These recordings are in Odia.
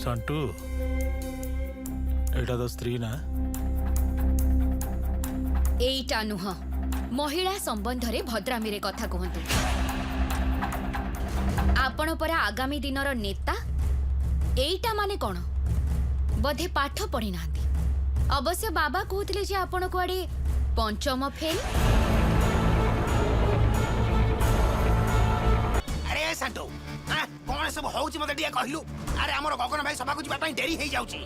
संटू एटा तो स्त्री ना एईटा नुह महिला संबंध रे भद्रामी रे कथा कहतु आपण परा आगामी दिनर नेता एईटा माने कौन बधे पाठ पढ़ी नांती अवश्य बाबा कहते जे आपण कुआडे पंचम फेल। अरे संटू कौन सब होउची मते दिया कहलु। अरे हमर गगन भाई सभा को जिबा पई देरी हे जाउची।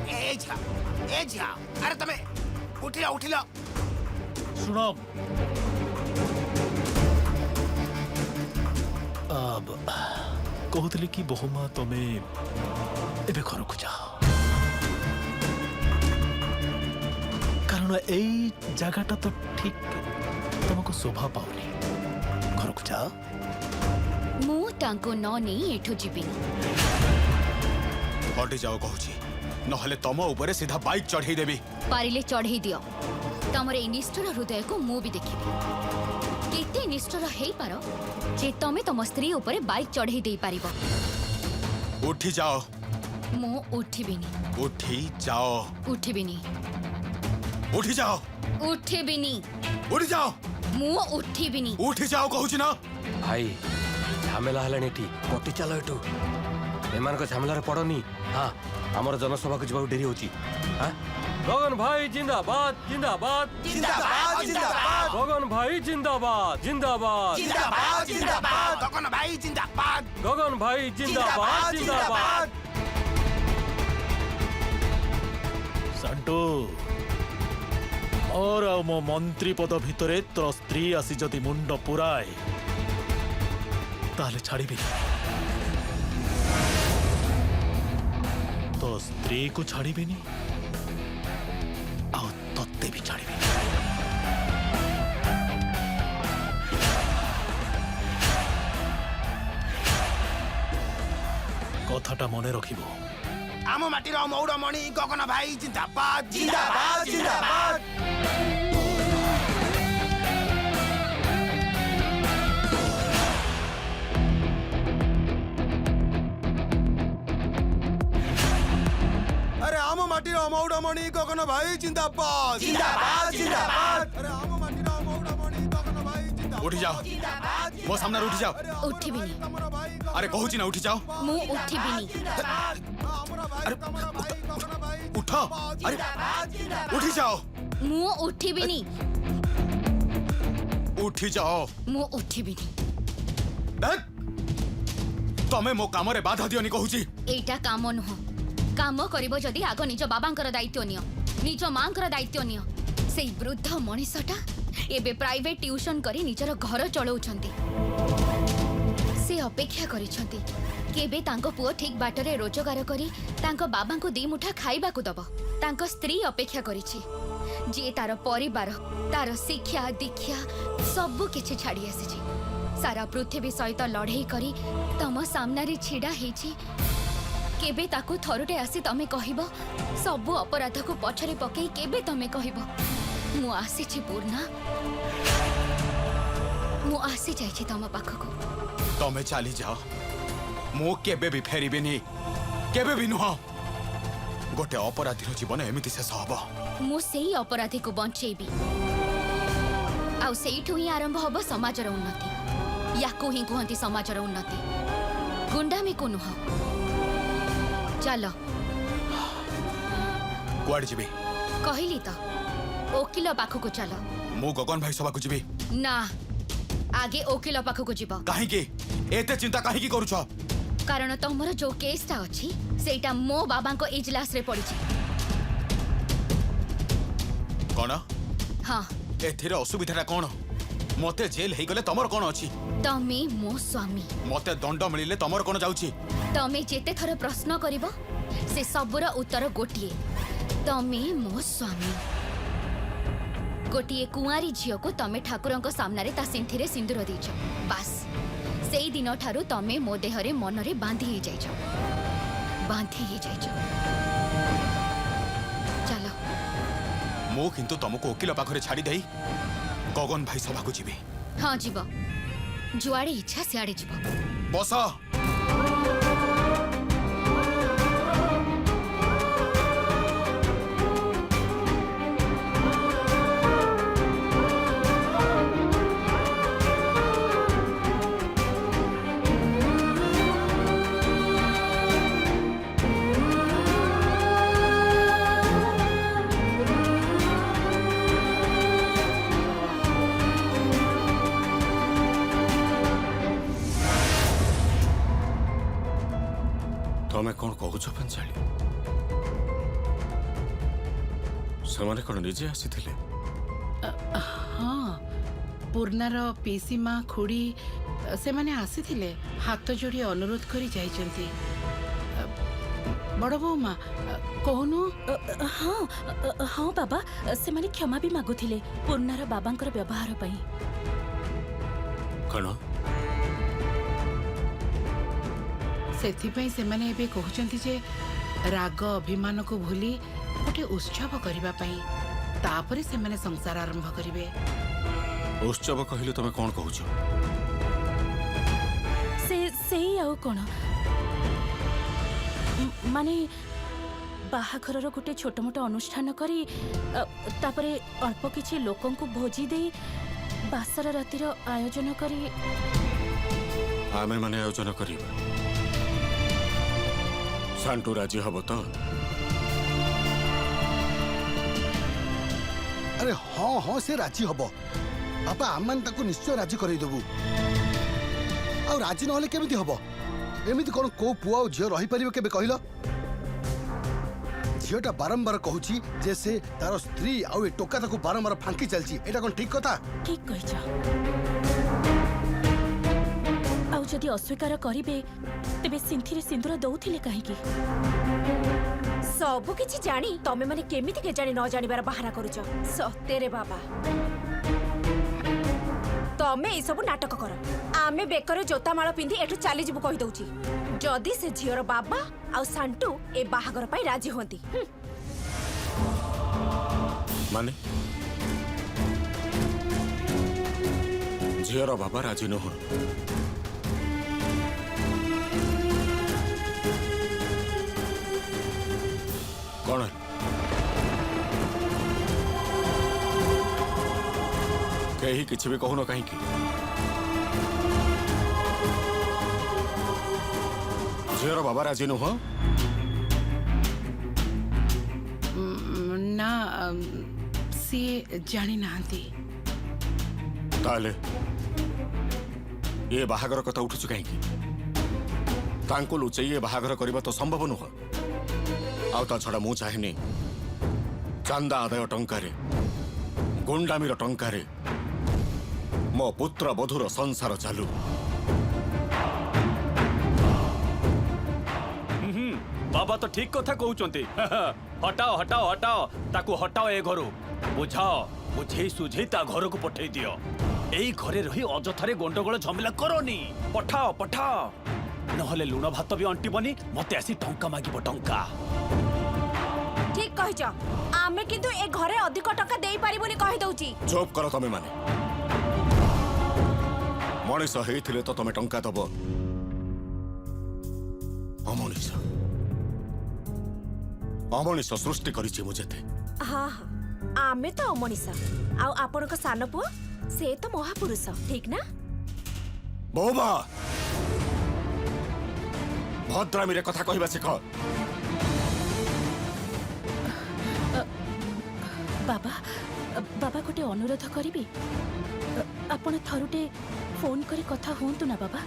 ए झा अरे तमे उठिला सुनो अब कहतली कि बहुमा तमे एबे घर को जाओ कारण एई जगहटा तो ठीक तुमको शोभा पाउनी घर को जाओ। मु तांको न नहीं एठो जीबिनी हटी जाओ कहूची नहले तम ऊपर सीधा बाइक चढ़ाई देबी। पारिले चढ़ई दियो तमर ए निष्ठुर हृदय को मु भी देखिबी केते निष्ठुर हेई पारो जे तमे तम स्त्री ऊपर बाइक चढ़ई देई पारिबो। उठी जाओ। मु उठिबिनी। उठी जाओ। उठिबिनी। उठी जाओ। उठिबिनी। उठी जाओ। मु उठिबिनी। उठी जाओ कहूची ना। भाई झमेला हेलानी एठी कटि चलो एठू एमान को झमेला रे पड़नी। हां हमर जनसभा को जबाउ डेरी होची। हां गगन भाई जिंदाबाद जिंदाबाद जिंदाबाद जिंदाबाद गगन भाई जिंदाबाद जिंदाबाद जिंदाबाद जिंदाबाद गगन भाई जिंदाबाद गगन भाई जिंदाबाद जिंदाबाद। संटू और मो मंत्री पद भितरे तो स्त्री आसी जदि मुंड पुराए ताले छाड़बी तो स्त्री को छाड़बी आउ तत्ते भी छाड़बी। कथाटा मने रखिबो। आम माटीर मौड़मणि गगन भाई जिंदाबाद जिंदाबाद जिंदाबाद। अरे आम माटीर मौड़मणि गगन भाई जिंदाबाद जिंदाबाद जिंदाबाद। अरे आम माटीर मौड़मणि गगन भाई जिंदाबाद। उठी जाओ मो सामने उठी जाओ। उठिबिनी। अरे कहूची ना उठी जाओ। मु उठिबिनी। अरे उठो। अरे उठी जाओ। मु उठिबिनी। उठी जाओ। मु उठिबिनी। तमे मो काम रे बाधा दियोनी कहूची। एटा काम नुह काम करिबो जदि आग निज बाबांकर दायित्व नियो निज मांकर दायित्व नियो। सेई वृद्ध मनीषटा एबे प्राइवेट ट्यूशन करी निजर घर चलाउछंती। से अपेक्षा करिछंती केबे तांको पुओ ठीक बाटरे रोजगार करी तांको बाबांको दी मुठा खाइबाकू दबो। तांको स्त्री अपेक्षा करिछि जे तार परिवार तार शिक्षा दीक्षा सबु किछि छाड़ी आसीछि सारा पृथ्वी सहित लड़ाई करी तम सामने छिड़ा हेछि। केबे ताकू थरुटे आसी तमे कहिबो सबु अपराध को पछरे पकई केबे तमे कहिबो मु आसीछि पूर्णा मु आसी जाइछि तम पाखको। तमे चली जाओ मु केबे भी फेरिबिनी केबे भी नुह। गोटे अपराधीर जीवन एमिति शेष हबो। मु सेई अपराधी को बंचेबी आउ सेइठु ही आरंभ हबो समाजर उन्नति। याकू ही कहंती समाजर उन्नति गुंडामी को नुह। चलो कुआडे जीबी कहली तो ओकिल पाखको चलो। मु गगन भाई सभा को जीबी ना आगे ओकिल पाखको जीव। काहे की एते चिंता काहे की करूछ। कारण तमर जो केसटा अछि सेटा मो बाबांको इजलास रे पड़िछि। कोन हां एथिरे असुविधाटा कोन मते जेल हेई गले तमर कोन अछि। तमे मो स्वामी मते दंड मिलिले तमर कोन जाउछि। तमे जेते थर प्रश्न करिवो से सबुर उत्तर गोटिए तमे मो स्वामी। गोटिए कुआरी झियो को तमे ठाकुरंको सामने ता सिंथिरे सिंदूर दीछ बास सेई दिन ठारू तमे मो देहरे मनरे बांधी हे जाइछ बांधी हे जाइछ। चलो मु किंतु तुमको वकील पाखरे छाड़ी देई गगन भाई सभा को जीवी। हाँ जीव जुआड़े इच्छा सियाड़े जीव। बस କହୁଛ ପାଞ୍ଚାଳି? ସେମାନେ କ'ଣ ନିଜେ ଆସିଥିଲେ? ହଁ ପୂର୍ଣ୍ଣାର ପିସି ମା ଖୁଡ଼ି ସେମାନେ ଆସିଥିଲେ, ହାତ ଯୋଡ଼ି ଅନୁରୋଧ କରି ଯାଇଛନ୍ତି। ବଡ଼ ବୋଉ ମା କହୁନୁ। ହଁ ହଁ ବାବା, ସେମାନେ କ୍ଷମା ବି ମାଗୁଥିଲେ ପୂର୍ଣ୍ଣାର ବାବାଙ୍କର ବ୍ୟବହାର ପାଇଁ। କ'ଣ? ସେଥିପାଇଁ ସେମାନେ ଏବେ କହୁଛନ୍ତି ଯେ ରାଗ ଅଭିମାନକୁ ଭୁଲି ଗୋଟେ ଉତ୍ସବ କରିବା ପାଇଁ, ତାପରେ ସେମାନେ ସଂସାର ଆରମ୍ଭ କରିବେ। ଉତ୍ସବ କହିଲେ ତମେ କ'ଣ କହୁଛ? ସେଇ ଆଉ କ'ଣ, ମାନେ ବାହାଘରର ଗୋଟେ ଛୋଟ ମୋଟ ଅନୁଷ୍ଠାନ କରି ତାପରେ ଅଳ୍ପ କିଛି ଲୋକଙ୍କୁ ଭୋଜି ଦେଇ ବାସର ରାତିର ଆୟୋଜନ କରି। ଆମେ ମାନେ ଆୟୋଜନ କରିବା। ସାଣ୍ଟୁ ରାଜି ହବ ତ? ଆରେ ହଁ ହଁ ସେ ରାଜି ହବ ବାପା, ଆମେ ତାକୁ ନିଶ୍ଚୟ ରାଜି କରେଇଦେବୁ। ଆଉ ରାଜି ନହେଲେ କେମିତି ହବ? ଏମିତି କ'ଣ କୋଉ ପୁଅ ଆଉ ଝିଅ ରହିପାରିବ କେବେ କହିଲ? ଝିଅଟା ବାରମ୍ବାର କହୁଛି ଯେ ସେ ତାର ସ୍ତ୍ରୀ ଆଉ ଏ ଟୋକା ତାକୁ ବାରମ୍ବାର ଫାଙ୍କି ଚାଲିଛି। ଏଇଟା କ'ଣ ଠିକ କଥା? ଠିକ୍ କହିଛ। ଆଉ ଯଦି ଅସ୍ୱୀକାର କରିବେ ତେବେ ସିନ୍ଥିରେ ସିନ୍ଦୁର ଦଉଥିଲେ କାହିଁକି? ସବୁ କିଛି ଜାଣି ତମେ ମାନେ କେମିତି କେଜାଣି ନ ଜାଣିବାର ବାହାନା କରୁଛ? ସତେରେ ବାବା, ତମେ ଏସବୁ ନାଟକ କର। ଆମେ ବେକରେ ଜୋତା ମାଳ ପିନ୍ଧି ଏଠୁ ଚାଲିଯିବୁ କହିଦଉଛି, ଯଦି ସେ ଝିଅର ବାବା ଆଉ ସାଣ୍ଟୁ ଏ ବାହାଘର ପାଇଁ ରାଜି ହୁଅନ୍ତି। ମାନେ ଝିଅର ବାବା ରାଜି ନୁହଁ? କ'ଣ? କେହି କିଛି ବି କହୁନ କାହିଁକି? ଝିଅର ବାବା ରାଜି ନୁହଁ? ନା ସିଏ ଜାଣିନାହାନ୍ତି। ତାହେଲେ ଏ ବାହାଘର କଥା ଉଠୁଛୁ କାହିଁକି? ତାଙ୍କୁ ଲୁଚେଇ ଏ ବାହାଘର କରିବା ତ ସମ୍ଭବ ନୁହଁ। ଆଉ ତା ଛଡ଼ା ମୁଁ ଚାହେଁନି ଚାନ୍ଦା ଆଦାୟ ଟଙ୍କାରେ, ଗୁଣ୍ଡାମିର ଟଙ୍କାରେ ମୋ ପୁତ୍ର ବଧୂର ସଂସାର ଚାଲୁ। ବାବା ତ ଠିକ କଥା କହୁଛନ୍ତି। ହଟାଅ ହଟାଅ ହଟାଅ, ତାକୁ ହଟାଅ ଏ ଘରୁ। ବୁଝାଅ, ବୁଝେଇ ସୁଝେଇ ତା ଘରକୁ ପଠେଇ ଦିଅ। ଏଇ ଘରେ ରହି ଅଯଥାରେ ଗଣ୍ଡଗୋଳ ଝାମେଲା କରନି। ପଠାଅ ପଠାଅ, ନହେଲେ ଲୁଣ ଭାତ ବି ଅଣ୍ଟିବନି, ମତେ ଆସି ଟଙ୍କା ମାଗିବ ଟଙ୍କା। ଠିକ କହିଛ, ଆମେ କିନ୍ତୁ ଏ ଘରେ ଅଧିକ ଟଙ୍କା ଦେଇପାରିବୁନି କହିଦଉଛି। ଚୁପ୍ କର ତମେ ମାନେ। ମଣିଷ ହେଇଥିଲେ ତ ତମେ ଟଙ୍କା ଦବ। ଅମଣିଷ ଅମଣିଷ ସୃଷ୍ଟି କରିଛି ମୁଁ ଯେତେ। ହଁ ହଁ, ଆମେ ତ ଅମଣିଷ, ଆଉ ଆପଣଙ୍କ ସାନ ପୁଅ ସେ ତ ମହାପୁରୁଷ, ଠିକ ନା? ବୋବା, ଭଦ୍ରାମୀରେ କଥା କହିବା ଶିଖ। ବାବା ବାବା ଗୋଟେ ଅନୁରୋଧ କରିବି, ଆପଣ ଥରୁଟେ ଫୋନ୍ କରି କଥା ହୁଅନ୍ତୁ ନା ବାବା।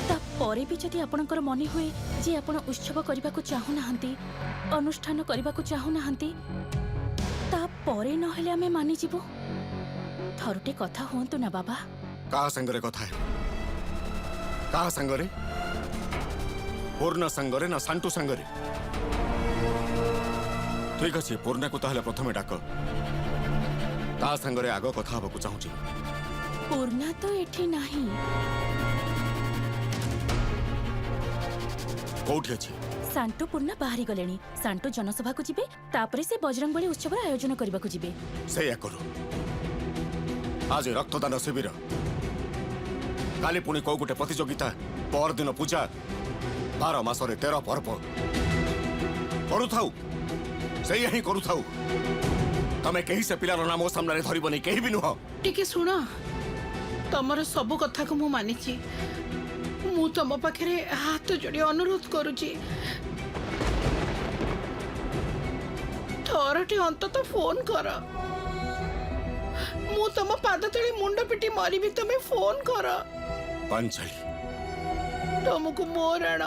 ତାପରେ ବି ଯଦି ଆପଣଙ୍କର ମନେ ହୁଏ ଯେ ଆପଣ ଉତ୍ସବ କରିବାକୁ ଚାହୁଁନାହାନ୍ତି, ଅନୁଷ୍ଠାନ କରିବାକୁ ଚାହୁଁନାହାନ୍ତି, ତାପରେ ନହେଲେ ଆମେ ମାନିଯିବୁ। ଥରୁଟେ କଥା ହୁଅନ୍ତୁ ନା ବାବା। କାହା ସାଙ୍ଗରେ କଥା ହେବ? କାହା ସାଙ୍ଗରେ? ପୂର୍ଣ୍ଣା ସାଙ୍ଗରେ ନା ସାଣ୍ଟୁ ସାଙ୍ଗରେ? ଠିକ ଅଛି, ପୂର୍ଣ୍ଣାକୁ ତାହେଲେ ପ୍ରଥମେ ଡାକ। ତା ସାଙ୍ଗରେ ଆଗ କଥା ହେବାକୁ ଚାହୁଁଛି। ପୂର୍ଣ୍ଣା ତ ଏଠି ନାହିଁ। କୋଉଠି ଅଛି? ସାଣ୍ଟୁ ପୂର୍ଣ୍ଣା ବାହାରି ଗଲେଣି। ସାଣ୍ଟୁ ଜନସଭାକୁ ଯିବେ, ତାପରେ ସେ ବଜରଙ୍ଗବଳି ଉତ୍ସବର ଆୟୋଜନ କରିବାକୁ ଯିବେ। ସେଇଆ କରୁ। ଆଜି ରକ୍ତଦାନ ଶିବିର, କାଲି ପୁଣି କୋଉ ଗୋଟେ ପ୍ରତିଯୋଗିତା, ପରଦିନ ପୂଜା, 12 ମାସରେ 13 ପର୍ବ। କରୁଥାଉ, ସେଇଆ ହିଁ କରୁଥାଉ। ତମେ କେହି ସେ ପିଲାର ନାମ ସାମ୍ନାରେ ଧରିବନି, କେହି ବି ନୁହଁ। ଟିକେ ଶୁଣ, ତମର ସବୁ କଥାକୁ ମୁଁ ମାନିଛି। ମୁଁ ତମ ପାଖରେ ହାତ ଯୋଡ଼ି ଅନୁରୋଧ କରୁଛି, ଥରଟେ ଅନ୍ତତଃ ଫୋନ କର। ମୁଁ ତମ ପାଦ ତଳେ ମୁଣ୍ଡ ପିଟି ମରିବି, ତମେ ଫୋନ କର। ପାଞ୍ଚାଳି, ତମକୁ ମୋ ରାଣ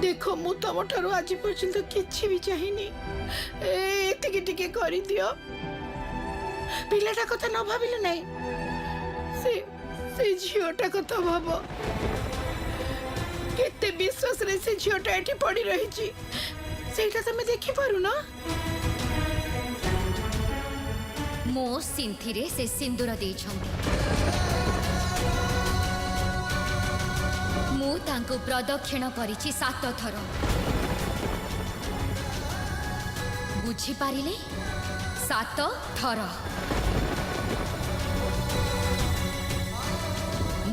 ଦେଖ ମୁଁ ତମଠାରୁ ଆଜି ପର୍ଯ୍ୟନ୍ତ କିଛି ବି ଚାହିଁନି ଏତିକି ଟିକେ କରିଦିଅ ପିଲାଟା କଥା ନ ଭାବିଲେ ନାହିଁ ସେ ଝିଅଟା କଥା ଭାବ କେତେ ବିଶ୍ୱାସରେ ସେ ଝିଅଟା ଏଠି ପଡି ରହିଛି ସେଇଟା ତମେ ଦେଖିପାରୁନ ମୋ ସିନ୍ଥିରେ ସେ ସିନ୍ଦୁର ଦେଇଛନ୍ତି ମୁଁ ତାଙ୍କୁ ପ୍ରଦକ୍ଷିଣ କରିଛି 7 ଥର ବୁଝିପାରିଲେ 7 ଥର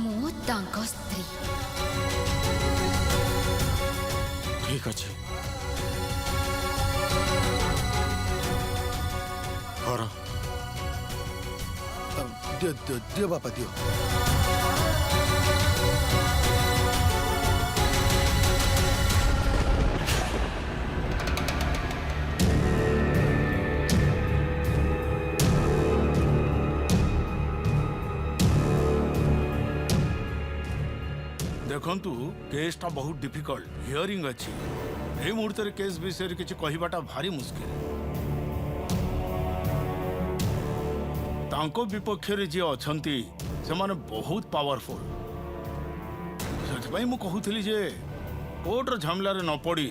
ମୁଁ ତାଙ୍କ ସ୍ତ୍ରୀ ଠିକ ଅଛି କର ଦିଅ ବାପା ଦିଅ देखंतु केसटा बहुत डिफिकल्ट हियरिंग अच्छी ए मुहूर्त केस विषय किसी कहवाटा भारी मुश्किल तांको विपक्ष जी अछंती से माने बहुत पावरफुल से मु कहूली जे कोर्ट झमेलार न पड़ी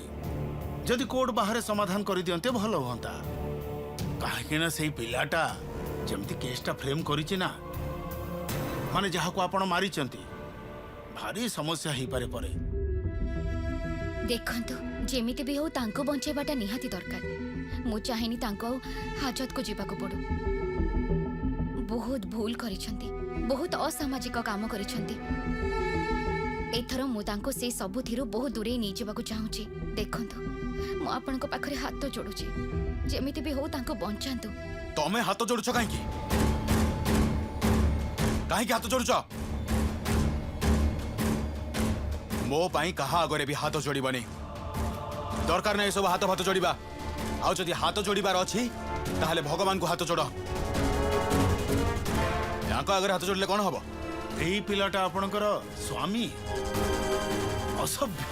जदि कोर्ट बाहर समाधान कर दियंते भल हुंता कहीं से पिलाटा जमती केसटा फ्रेम करिछि ना माने जहा को आपण मारी भारी समस्या ही पारे परे देखंतु जेमिति भी हो तांको बंचेबाटा निहाती दरकार मु चाहेनी तांको हाजत को जीवा को पड़ू बहुत भूल करिसंती बहुत असामाजिक काम करिसंती एथर मु तांको से सबुथिरु बहुत दूरे नहीं जीवा को चाहूची देखंतु मु आपन को पाखरे हाथ जोड़ुची जेमिति भी हो तांको बंचांतु तमे हाथ जोड़ुछ काहे हाथ जोड़ुछ मो पाई कहा आगरे भी हाथ जोड़बनी दरकार नहीं सब हाथ जोड़बा आउ जदि हाथ जोड़बार अच्छी ताहले भगवान को हाथ जोड़ आगे हाथ जोड़ले कौन हम यही पिलाटा आपणकर स्वामी असभ्य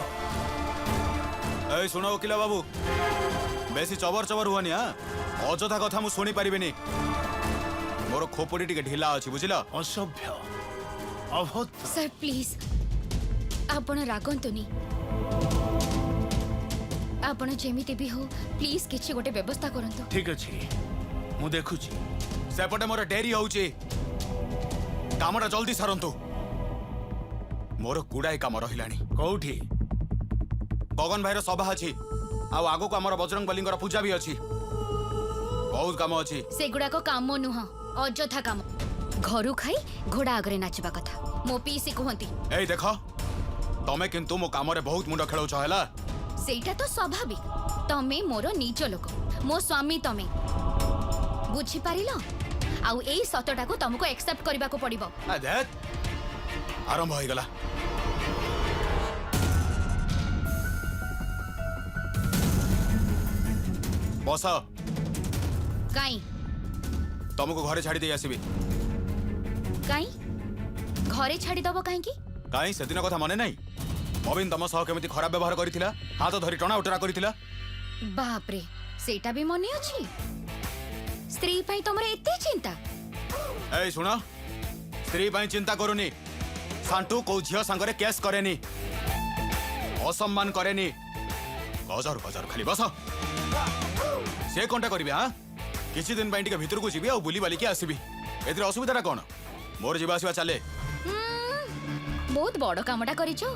ए सुनो वकील बाबू बेसी चबर चबर हुआनी अଯଥା कथा मु सुनी पारिबेनी मोर खोपड़ी टिके ढिला अछि बुझिला असभ्य अभद्र सर प्लीज आपण रागंतुनी आपण जेमिति भी हो प्लीज किछि गोटे व्यवस्था करंतु ठीक अछि मु देखुछि सेपटे मोर डेरी होउची कामटा जल्दी सारंतु मोर गुड़ाई काम रहिलानी कोठी गगन भाईर सभा अछि आउ आगो को हमर बजरंग बलिंगर पूजा भी अछि बहुत काम अछि सेगुडा को काम नुह अଯଥା काम घरु खाई घोड़ा आगरे नाचबा कथा मो पीसी कहंती एई देखो तमे किंतु मो काम रे बहुत मुंड खेलौछ हैला सेटा तो स्वाभाविक तमे मोर निज लोक मो स्वामी तमे बुझी पारिलो आउ एई सतटा को तुमको एक्सेप्ट करबा को पड़िबो आ देख आरंभ होई गला बस काई तुमको घरे छाड़ी दे आसीबी काई घरे छाड़ी दबो काई की काई से दिन कथा मने नहीं मबिन तम सह केमिति खराब व्यवहार करिथिला हाथ धरी टणा उटरा करिथिला बाप रे सेटा भी मने अछि स्त्री पई तमरे एते चिंता ए सुनो स्त्री पई चिंता करूनी सांटू को झियो संगरे केस करेनी असम्मान करेनी गजर गजर खाली बस से कोनटा करबी हां किछि दिन पई टिके भीतर को जीबी आ बुली बाली के आसीबी एतिर असुविधाटा कोन मोर जीवा आसीबा चले बहुत बड़ कामटा करिछो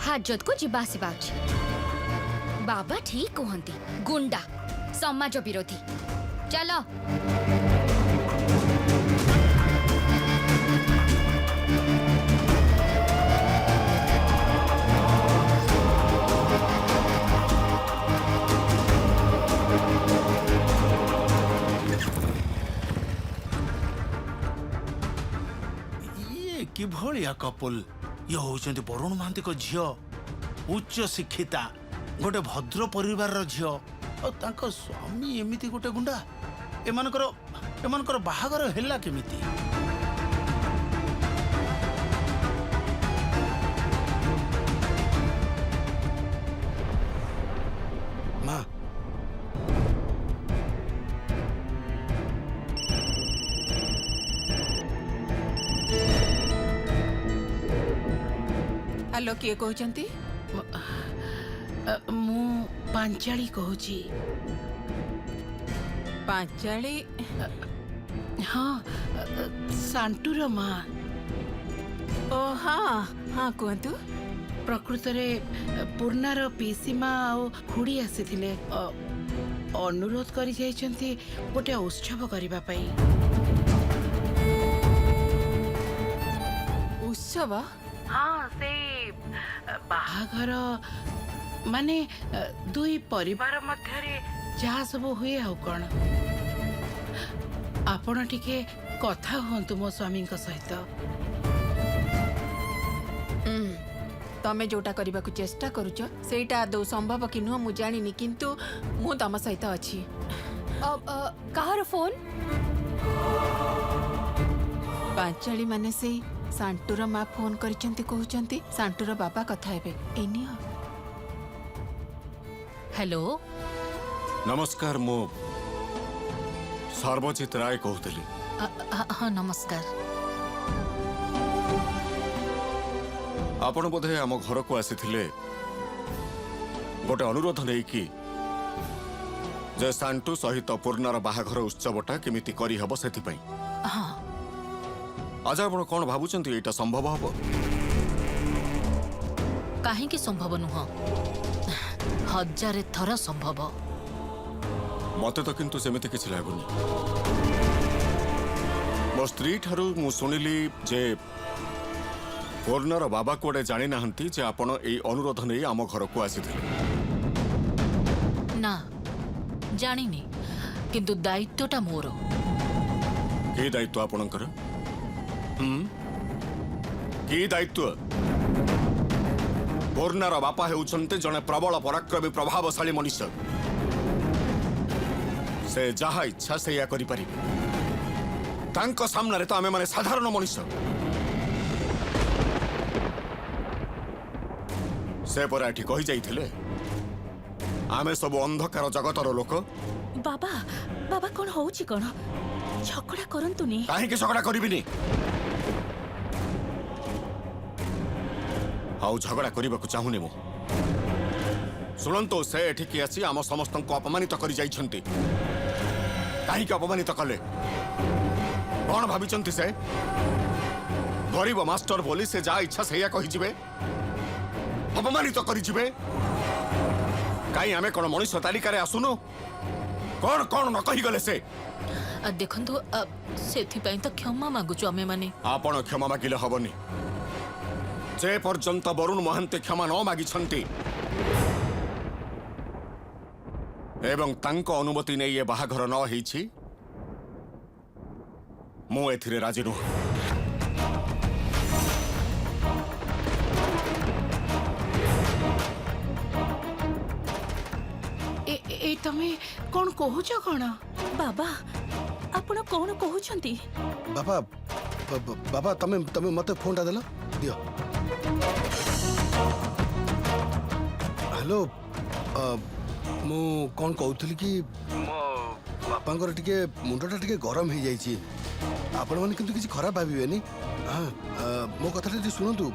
हाजत को जीवा आसीबा अछि बाबा ठीक कहंती गुंडा समाज विरोधी चलो ये किभलिया कपल ये होचंती वरुण महांती को झियो उच्च शिक्षिता गोटे भद्र परिवार झियो और तांको स्वामी एमिति गोटे गुंडा एमानकर बाहागर हेला केमिति हेलो किए कहते? ମୁଁ ପାଞ୍ଚାଳି କହୁଛି। ପାଞ୍ଚାଳି? ହଁ, ସାଣ୍ଟୁର ମା। ଓ ହଁ ହଁ କୁହନ୍ତୁ। ପ୍ରକୃତରେ ପୂର୍ଣ୍ଣାର ପିଇସି ମା ଆଉ ଖୁଡ଼ି ଆସିଥିଲେ। ଅନୁରୋଧ କରି ଯାଇଛନ୍ତି ଗୋଟେ ଉତ୍ସବ କରିବା ପାଇଁ। ଉତ୍ସବ? ହଁ, ସେଇ ବାହାଘର ମାନେ ଦୁଇ ପରିବାର ମଧ୍ୟରେ ଯାହା ସବୁ ହୁଏ ଆଉ କ'ଣ। ଆପଣ ଟିକେ କଥା ହୁଅନ୍ତୁ ମୋ ସ୍ୱାମୀଙ୍କ ସହିତ। ତମେ ଯୋଉଟା କରିବାକୁ ଚେଷ୍ଟା କରୁଛ ସେଇଟା ଆଦୌ ସମ୍ଭବ କି ନୁହଁ ମୁଁ ଜାଣିନି, କିନ୍ତୁ ମୁଁ ତମ ସହିତ ଅଛି। କାହାର ଫୋନ? ପାଞ୍ଚାଳି ମାନେ ସେଇ ସାଣ୍ଟୁର ମା ଫୋନ କରିଛନ୍ତି, କହୁଛନ୍ତି ସାଣ୍ଟୁର ବାବା କଥା ହେବେ। ଏନିଅ। ହ୍ୟାଲୋ, ନମସ୍କାର, ମୁଁ ସର୍ବଜିତ ରାୟ କହୁଥିଲି। ହଁ ନମସ୍କାର। ଆପଣ ବୋଧେ ଆମ ଘରକୁ ଆସିଥିଲେ ଗୋଟେ ଅନୁରୋଧ ନେଇକି ଯେ ସାଣ୍ଟୁ ସହିତ ପୂର୍ଣ୍ଣାର ବାହାଘର ଉତ୍ସବଟା କେମିତି କରିହେବ ସେଥିପାଇଁ। ହଁ, ଆଚ୍ଛା, ଆପଣ କ'ଣ ଭାବୁଛନ୍ତି ଏଇଟା ସମ୍ଭବ ହବ? କାହିଁକି ସମ୍ଭବ ନୁହଁ? ହଜାରେ ଥର ସମ୍ଭବ। ମତେ ତ କିନ୍ତୁ ସେମିତି କିଛି ଲାଗୁନି। ମୋ ସ୍ତ୍ରୀ ଠାରୁ ମୁଁ ଶୁଣିଲି ଯେ ପୂର୍ଣ୍ଣାର ବାବା କୁଆଡ଼େ ଜାଣିନାହାନ୍ତି ଯେ ଆପଣ ଏଇ ଅନୁରୋଧ ନେଇ ଆମ ଘରକୁ ଆସିଥିଲେ। ନା, ଜାଣିନି, କିନ୍ତୁ ଦାୟିତ୍ୱଟା ମୋର। କି ଦାୟିତ୍ୱ ଆପଣଙ୍କର? କି ଦାୟିତ୍ୱ? ପୂର୍ଣ୍ଣାର ବାପା ହେଉଛନ୍ତି ଜଣେ ପ୍ରବଳ ପରାକ୍ରମୀ ପ୍ରଭାବଶାଳୀ ମଣିଷ। ସେ ଯାହା ଇଚ୍ଛା ସେଇଆ କରିପାରିବେ। ତାଙ୍କ ସାମ୍ନାରେ ତ ଆମେମାନେ ସାଧାରଣ ମଣିଷ। ସେ ପରା ଏଠି କହିଯାଇଥିଲେ ଆମେ ସବୁ ଅନ୍ଧକାର ଜଗତର ଲୋକ। ବାବା, ବାବା କ'ଣ ହଉଛି କ'ଣ? ଝଗଡ଼ା କରନ୍ତୁନି। କାହିଁକି ଝଗଡ଼ା କରିବିନି? ଆଉ ଝଗଡ଼ା କରିବାକୁ ଚାହୁଁନି ମୁଁ। ଶୁଣନ୍ତୁ, ସେ ଏଠିକି ଆସି ଆମ ସମସ୍ତଙ୍କୁ ଅପମାନିତ କରି ଯାଇଛନ୍ତି। କାହିଁକି ଅପମାନିତ କଲେ? କ'ଣ ଭାବିଛନ୍ତି ସେ? ଗରିବ ମାଷ୍ଟର ବୋଲି ସେ ଯାହା ଇଚ୍ଛା ସେଇଆ କହିଯିବେ, ଅପମାନିତ କରିଯିବେ? କାହିଁ ଆମେ କ'ଣ ମଣିଷ ତାଲିକାରେ ଆସୁନୁ? କ'ଣ କ'ଣ ନ କହିଗଲେ ସେ? ଦେଖନ୍ତୁ, ସେଥିପାଇଁ ତ କ୍ଷମା ମାଗୁଛୁ ଆମେମାନେ। ଆପଣ କ୍ଷମା ମାଗିଲେ ହବନି। ଯେ ପର୍ଯ୍ୟନ୍ତ ବରୁଣ ମହାନ୍ତି କ୍ଷମା ନ ମାଗିଛନ୍ତି ଏବଂ ତାଙ୍କ ଅନୁମତି ନେଇ ଏ ବାହାଘର ନ ହେଇଛି, ମୁଁ ଏଥିରେ ରାଜି ନୁହେଁ। ଏଇ ତମେ କ'ଣ କହୁଛ କ'ଣ? ବାବା, ଆପଣ କ'ଣ କହୁଛନ୍ତି? ବାବା ବାବା ତମେ ତମେ ମତେ ଫୋନଟା ଦେଲ, ଦିଅ। ହ୍ୟାଲୋ, ମୁଁ କ'ଣ କହୁଥିଲି କି ମୋ ବାପାଙ୍କର ଟିକେ ମୁଣ୍ଡଟା ଟିକେ ଗରମ ହେଇଯାଇଛି। ଆପଣମାନେ କିନ୍ତୁ କିଛି ଖରାପ ଭାବିବେନି। ହଁ, ମୋ କଥାଟା ଟିକେ ଶୁଣନ୍ତୁ।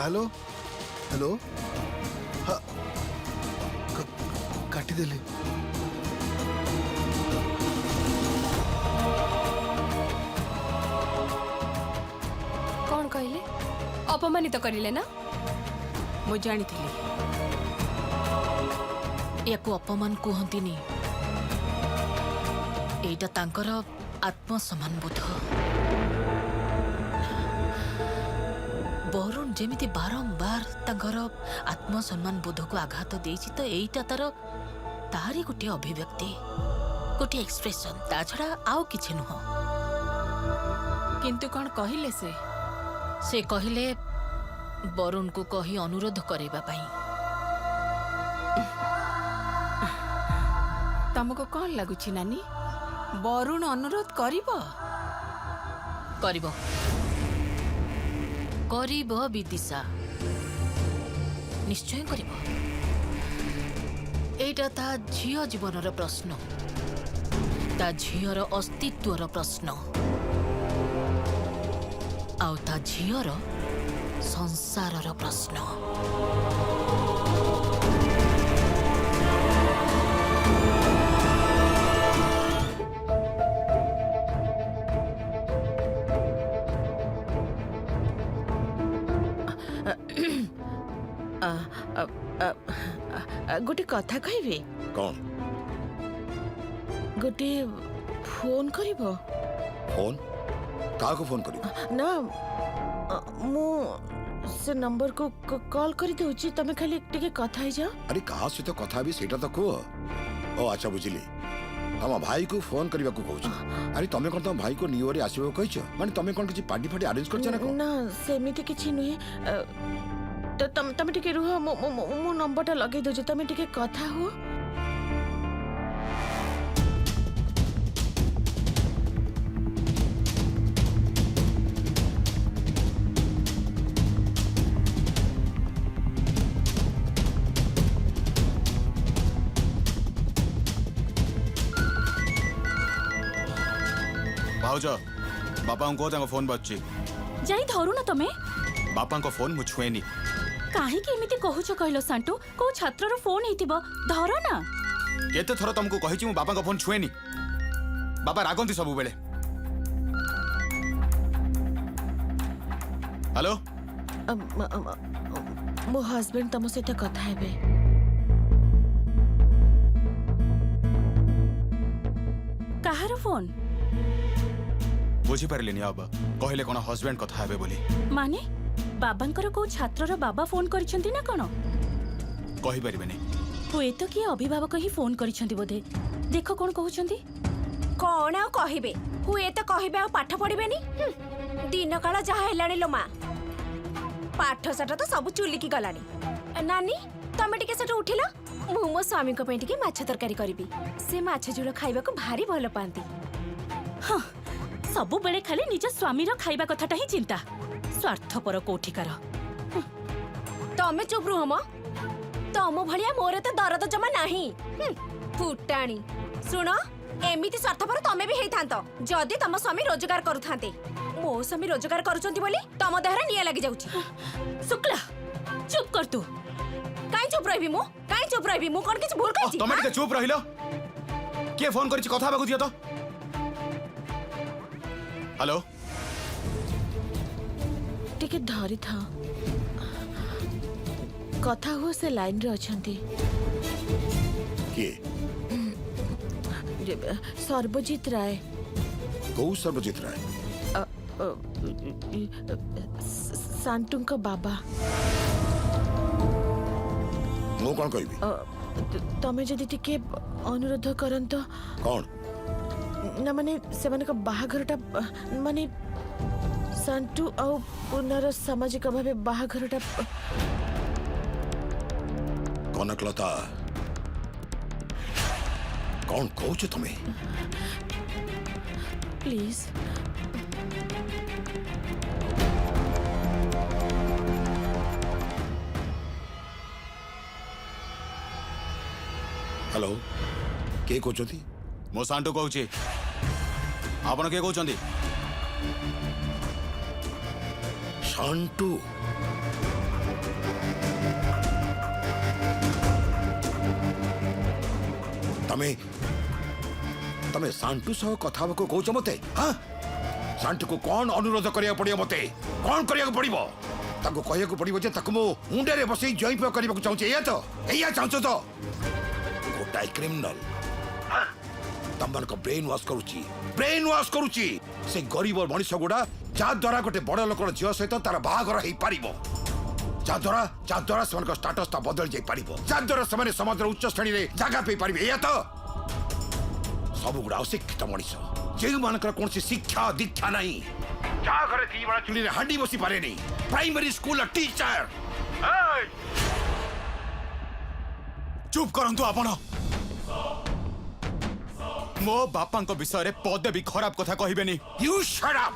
ହ୍ୟାଲୋ ହ୍ୟାଲୋ, କାଟିଦେଲି। କଣ କହିଲେ? ଅପମାନିତ କରିଲେ ନା? ମୁଁ ଜାଣିଥିଲି। ୟାକୁ ଅପମାନ କୁହନ୍ତିନି, ଏଇଟା ତାଙ୍କର ଆତ୍ମସମ୍ମାନ ବୋଧ। ବରୁଣ ଯେମିତି ବାରମ୍ବାର ତାଙ୍କର ଆତ୍ମସମ୍ମାନ ବୋଧକୁ ଆଘାତ ଦେଇଛି, ତ ଏଇଟା ତାରି ଗୋଟିଏ ଅଭିବ୍ୟକ୍ତି, ଗୋଟିଏ ଏକ୍ସପ୍ରେସନ, ତା ଛଡା ଆଉ କିଛି ନୁହଁ। କିନ୍ତୁ କ'ଣ କହିଲେ ସେ? ସେ କହିଲେ ବରୁଣକୁ କହି ଅନୁରୋଧ କରିବା ପାଇଁ। ତମକୁ କ'ଣ ଲାଗୁଛି ନାନୀ, ବରୁଣ ଅନୁରୋଧ କରିବ? କରିବ, କରିବ ବିଦିଶା, ନିଶ୍ଚୟ କରିବ। ଏଇଟା ତା ଝିଅ ଜୀବନର ପ୍ରଶ୍ନ, ତା ଝିଅର ଅସ୍ତିତ୍ୱର ପ୍ରଶ୍ନ। ଆଉ ତା ଝିଅର ସଂସାରର ପ୍ରଶ୍ନ। ଗୋଟେ କଥା କହିବି? କଣ? ଗୋଟେ ଫୋନ କରିବ? ଫୋନ? କାହାକୁ ଫୋନ କରିବ? ନା ମୁଁ ସେ ନମ୍ବରକୁ କଲ୍ କରିଦେଉଛି, ତମେ ଖାଲି ଟିକେ କଥା ହେଇଯାଅ। ଆରେ କାହା ସହିତ କଥା ହେବି ସେଇଟା ତ କୁହ। ଓ ଆଚ୍ଛା ବୁଝିଲି, ତମ ଭାଇକୁ ଫୋନ କରିବାକୁ କହୁଛ। ଆରେ ତମେ କଣ ତମ ଭାଇକୁ ନ୍ୟୁ ଇୟରରେ ଆସିବାକୁ କହିଛ? ମାନେ ତମେ କଣ କିଛି ପାର୍ଟି ଫାର୍ଟି ଆରେଞ୍ଜ କରିଛ ନା କଣ? ନା ସେମିତି କିଛି ନୁହେଁ। ତମେ ଟିକେ ରୁହ, ମୁଁ ନମ୍ବରଟା ଲଗେଇ ଦଉଛି, ତମେ ଟିକେ କଥା ହୁଅ। ଭାଉଜ ବାପାଙ୍କୁ ତାଙ୍କ ଫୋନ ବାଜୁଛି। ଯାଇ ଧରୁନ ତମେ। ବାପାଙ୍କ ଫୋନ ମୁଁ ଛୁଏଁନି। କାହିଁକି ଏମିତି କହୁଛ କହିଲ ସାଣ୍ଟୁ? କୋଉ ଛାତ୍ରର ଫୋନ ହେଇଥିବ, ଧର ନା। କେତେ ଥର ତମକୁ କହିଛି ମୁଁ ବାପାଙ୍କ ଫୋନ ଛୁଏଁନି। ବାପା ରାଗନ୍ତି ସବୁବେଳେ। ହ୍ୟାଲୋ, ମୋ ହଜବେଣ୍ଡ ତମ ସହିତ କଥା ହେବେ। କାହାର ଫୋନ? ବୁଝିପାରିଲିନି ବାବା, କହିଲେ କଣ ହଜବେଣ୍ଡ କଥା ହେବେ ବୋଲି? ମାନେ ବାବାଙ୍କର କୋଉ ଛାତ୍ରର ବାବା ଫୋନ କରିଛନ୍ତି ନା କଣ? କହିପାରିବେନି। ହୁଏତ କିଏ ଅଭିଭାବକ ହିଁ ଫୋନ କରିଛନ୍ତି ବୋଧେ। ଦେଖ କଣ କହୁଛନ୍ତି। କଣ ଆଉ କହିବେ? ହୁଏତ କହିବେ ଆଉ ପାଠ ପଢିବେନି। ଦିନ କାଳ ଯାହା ହେଲାଣି ଲୋ ମା, ପାଠ ସାଠ ତ ସବୁ ଚୁଲିକି ଗଲାଣି। ନାନୀ ତମେ ଟିକେ ସେଠୁ ଉଠିଲ, ମୁଁ ମୋ ସ୍ୱାମୀଙ୍କ ପାଇଁ ଟିକେ ମାଛ ତରକାରୀ କରିବି। ସେ ମାଛ ଝୋଳ ଖାଇବାକୁ ଭାରି ଭଲ ପାଆନ୍ତି। ହଁ, ସବୁବେଳେ ଖାଲି ନିଜ ସ୍ୱାମୀର ଖାଇବା କଥାଟା ହିଁ ଚିନ୍ତା। ସ୍ୱାର୍ଥପର କୋଠିକାର। ତମେ ଚୁପ୍ ରୁହ ମ। ତମ ଭଳିଆ ମୋର ତ ଦରଦ ଜମା ନାହିଁ। ଫୁଟାଣି। ଶୁଣ, ଏମିତି ସ୍ୱାର୍ଥପର ତମେ ବି ହେଇଥାନ୍ତ ଯଦି ତମ ସ୍ୱାମୀ ରୋଜଗାର କରୁଥାନ୍ତେ। ମୋ ସ୍ୱାମୀ ରୋଜଗାର କରୁଛନ୍ତି ବୋଲି ତମ ଦେହରେ ନିଆଁ ଲାଗି ଯାଉଛି। ଶୁକ୍ଲା, ଚୁପ୍ କର ତୁ। କାଇଁ ଚୁପ୍ ରହିବି ମୁଁ? କାଇଁ ଚୁପ୍ ରହିବି? ମୁଁ କଣ କିଛି ଭୁଲ କହିଛି? ତମେ ଟିକେ ଚୁପ୍ ରହିଲ। କିଏ ଫୋନ କରିଛି କଥା ହେବାକୁ ଦିଅ ତ। ହ୍ୟାଲୋ, ଟିକେ ଧରିଥାଅ, କଥା ହୁଅ। ସେ ଲାଇନରେ ଅଛନ୍ତି। କିଏ? ସର୍ବଜିତ ରାୟ। କୋଉ ସର୍ବଜିତ ରାୟ? ସାଣ୍ଟୁଙ୍କ ବାବା। ମୁଁ କଣ କହିବି? ତମେ ଯଦି ଟିକେ ଅନୁରୋଧ କରନ୍ତ। କଣ? ନା ମାନେ ସେମାନଙ୍କ ବାହାଘରଟା, ମାନେ ସାଣ୍ଟୁ ଆଉ ପୁନର ସାମାଜିକ ଭାବେ ବାହାଘରଟା। କନକଲତା, କଣ କହୁଛ ତମେ? ପ୍ଲିଜ। ହ୍ୟାଲୋ, କିଏ କହୁଛନ୍ତି? ମୁଁ ସାଣ୍ଟୁ କହୁଛି। ଆପଣ କିଏ କହୁଛନ୍ତି? ସାଣ୍ଟୁ? ତମେ ତମେ ସାଣ୍ଟୁ ସହ କଥା ହେବାକୁ କହୁଛ ମତେ? ହଁ, ସାଣ୍ଟୁକୁ କଣ ଅନୁରୋଧ କରିବାକୁ ପଡିବ? ମତେ କଣ କରିବାକୁ ପଡିବ? ତାକୁ କହିବାକୁ ପଡିବ ଯେ ତାକୁ ମୁଁ ମୁଣ୍ଡରେ ବସେଇ ଜୟୀପ କରିବାକୁ ଚାହୁଁଛି। ଏଇଆ ତ? ଏଇଆ ଚାହୁଁଛ ତ? ଗୋଟାଏ କ୍ରିମିନାଲ ତମମାନଙ୍କ ବ୍ରେନ୍ ୱାଶ କରୁଛି, ବ୍ରେନ୍ ୱାଶ କରୁଛି। ସେ ଗରିବ ମଣିଷ ଗୁଡା ଯାହା ଦ୍ୱାରା ଗୋଟେ ବଡ ଲୋକର ଝିଅ ସହିତ ତାର ବାହାଘର ହେଇପାରିବ, ଯାହାଦ୍ୱାରା ସେମାନଙ୍କ ଷ୍ଟାଟସଟା ବଦଳି ଯାଇପାରିବ, ଯାହାଦ୍ୱାରା ସେମାନେ ସମାଜର ଉଚ୍ଚ ଶ୍ରେଣୀରେ ଜାଗା ପାଇପାରିବେ। ଏଇଆ ତ? ସବୁଗୁଡା ଅଶିକ୍ଷିତ ମଣିଷ, ଯେଉଁମାନଙ୍କର କୌଣସି ଶିକ୍ଷା ଦୀକ୍ଷା ନାହିଁ, ଯାହା ଘରେ ଦି ବେଳା ଚୁଲିରେ ହାଣ୍ଡି ବସି ପାରେନି, ପ୍ରାଇମେରୀ ସ୍କୁଲର ଟିଚର। ଚୁପ୍ କରନ୍ତୁ ଆପଣ। ମୋ ବାପାଙ୍କ ବିଷୟରେ ପଦେ ବି ଖରାପ କଥା କହିବେନି। You shut up!